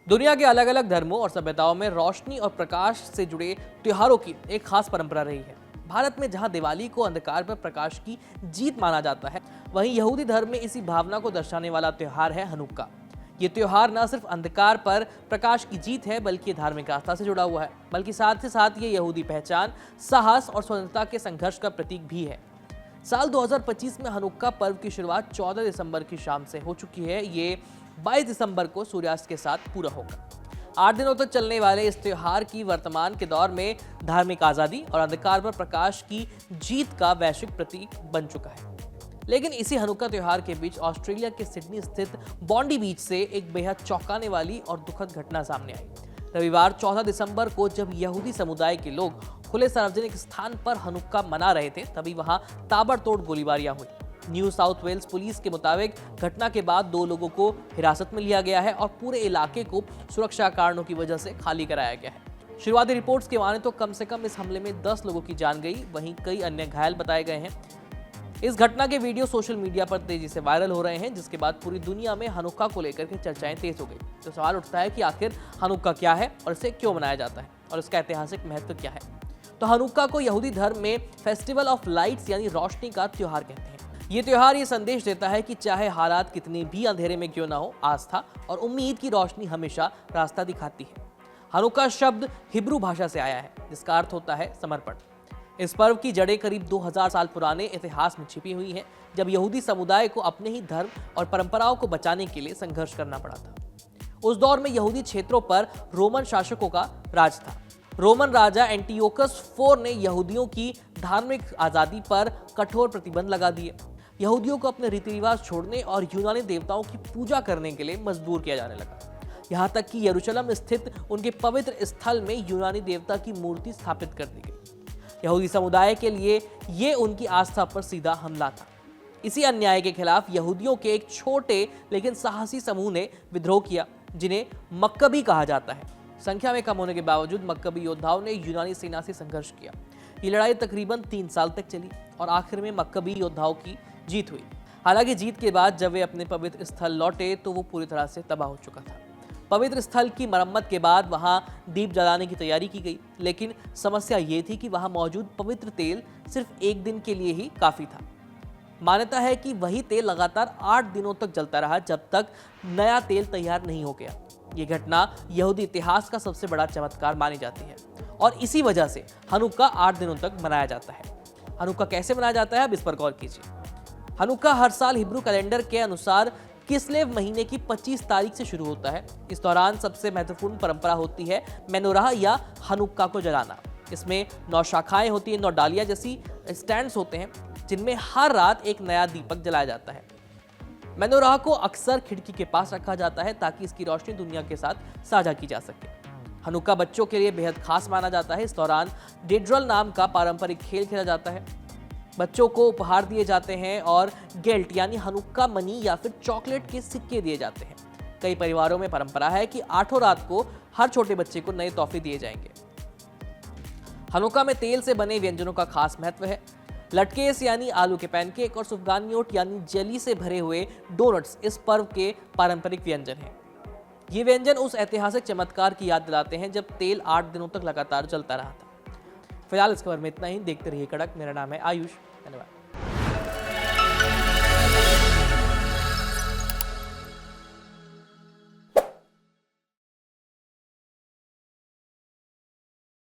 दुनिया के अलग अलग धर्मों और सभ्यताओं में रोशनी और प्रकाश से जुड़े त्योहारों की एक खास परंपरा रही है। भारत में जहां दिवाली को अंधकार पर प्रकाश की जीत माना जाता है, वहीं यहूदी धर्म में इसी भावना को दर्शाने वाला त्योहार है हनुक्का। ये त्योहार न सिर्फ अंधकार पर प्रकाश की जीत है, बल्कि धार्मिक आस्था से जुड़ा हुआ है, बल्कि साथ ही साथ ये यहूदी पहचान, साहस और स्वतंत्रता के संघर्ष का प्रतीक भी है। साल 2025 में हनुक्का पर्व की शुरुआत 14 दिसंबर की शाम से हो चुकी है। ये 22 दिसंबर को सूर्यास्त के साथ पूरा होगा। 8 दिनों तक चलने वाले इस त्योहार की वर्तमान के दौर में धार्मिक आजादी और अंधकार पर प्रकाश की जीत का वैश्विक प्रतीक बन चुका है। लेकिन इसी हनुक्का त्योहार के बीच ऑस्ट्रेलिया के सिडनी स्थित बॉन्डी बीच से एक बेहद चौंकाने वाली और दुखद घटना सामने आई। रविवार 14 दिसंबर को जब यहूदी समुदाय के लोग खुले सार्वजनिक स्थान पर हनुक्का मना रहे थे, तभी वहां ताबड़तोड़ गोलीबारियां हुई। न्यू साउथ वेल्स पुलिस के मुताबिक घटना के बाद 2 लोगों को हिरासत में लिया गया है और पूरे इलाके को सुरक्षा कारणों की वजह से खाली कराया गया है। शुरुआती रिपोर्ट्स के माने तो कम से कम इस हमले में 10 लोगों की जान गई, वहीं कई अन्य घायल बताए गए हैं। इस घटना के वीडियो सोशल मीडिया पर तेजी से वायरल हो रहे हैं, जिसके बाद पूरी दुनिया में हनुक्का को लेकर के चर्चाएं तेज हो गई। तो सवाल उठता है कि आखिर हनुक्का क्या है और इसे क्यों मनाया जाता है और इसका ऐतिहासिक महत्व क्या है। तो हनुक्का को यहूदी धर्म में फेस्टिवल ऑफ लाइट्स यानी रोशनी का त्योहार कहते हैं। ये त्योहार ये संदेश देता है कि चाहे हालात कितने भी अंधेरे में क्यों ना हो, आस्था और उम्मीद की रोशनी हमेशा रास्ता दिखाती है। हनुक्का शब्द हिब्रू भाषा से आया है, जिसका अर्थ होता है समर्पण। इस पर्व की जड़ें करीब 2000 साल पुराने इतिहास में छिपी हुई हैं, जब यहूदी समुदाय को अपने ही धर्म और परंपराओं को बचाने के लिए संघर्ष करना पड़ा था। उस दौर में यहूदी क्षेत्रों पर रोमन शासकों का राज था। रोमन राजा एंटियोकस IV ने यहूदियों की धार्मिक आजादी पर कठोर प्रतिबंध लगा दिए। यहूदियों को अपने रीति रिवाज छोड़ने और यूनानी देवताओं की पूजा करने के लिए मजबूर किया जाने लगा। यहाँ तक कि यरूशलेम स्थित उनके पवित्र स्थल में यूनानी देवता की मूर्ति स्थापित कर दी गई। यहूदी समुदाय के लिए ये उनकी आस्था पर सीधा हमला था। इसी अन्याय के खिलाफ यहूदियों के एक छोटे लेकिन साहसी समूह ने विद्रोह किया, जिन्हें मक्कबी कहा जाता है। संख्या में कम होने के बावजूद मक्कबी योद्धाओं ने यूनानी सेना से संघर्ष किया। ये लड़ाई तकरीबन 3 साल तक चली और आखिर में मक्कबी योद्धाओं की जीत हुई। हालांकि जीत के बाद जब वे अपने पवित्र स्थल लौटे तो वो पूरी तरह से तबाह हो चुका था। पवित्र स्थल की मरम्मत के बाद वहां दीप जलाने की तैयारी की गई, लेकिन समस्या ये थी कि वहां मौजूद पवित्र तेल सिर्फ 1 दिन के लिए ही काफी था। मान्यता है कि वही तेल लगातार 8 दिनों तक जलता रहा, जब तक नया तेल तैयार नहीं हो गया। ये घटना यहूदी इतिहास का सबसे बड़ा चमत्कार मानी जाती है और इसी वजह से हनुक्का 8 दिनों तक मनाया जाता है। हनुक्का कैसे मनाया जाता है, अब इस पर गौर कीजिए। हनुक्का हर साल हिब्रू कैलेंडर के अनुसार किस्लेव महीने की 25 तारीख से शुरू होता है। इस दौरान सबसे महत्वपूर्ण परंपरा होती है मेनोराह या हनुक्का को जलाना। इसमें 9 शाखाएं होती हैं, 9 डालियां जैसी स्टैंड्स होते हैं, जिनमें हर रात एक नया दीपक जलाया जाता है। मेनोराह को अक्सर खिड़की के पास रखा जाता है ताकि इसकी रोशनी दुनिया के साथ साझा की जा सके। हनुक्का बच्चों के लिए बेहद खास माना जाता है। इस दौरान डेड्रल नाम का पारंपरिक खेल खेला जाता है। बच्चों को उपहार दिए जाते हैं और गेल्ट यानी हनुक्का मनी या फिर चॉकलेट के सिक्के दिए जाते हैं। कई परिवारों में परंपरा है कि 8 रात को हर छोटे बच्चे को नए तोहफे दिए जाएंगे। हनुक्का में तेल से बने व्यंजनों का खास महत्व है। लटकेस यानी आलू के पैनकेक और सुफगानियोट यानी जेली से भरे हुए डोनट्स इस पर्व के पारंपरिक व्यंजन हैं। ये व्यंजन उस ऐतिहासिक चमत्कार की याद दिलाते हैं जब तेल 8 दिनों तक लगातार जलता रहा था। फिलहाल इस खबर में इतना ही। देखते रहिए कड़क। मेरा नाम है आयुष। धन्यवाद।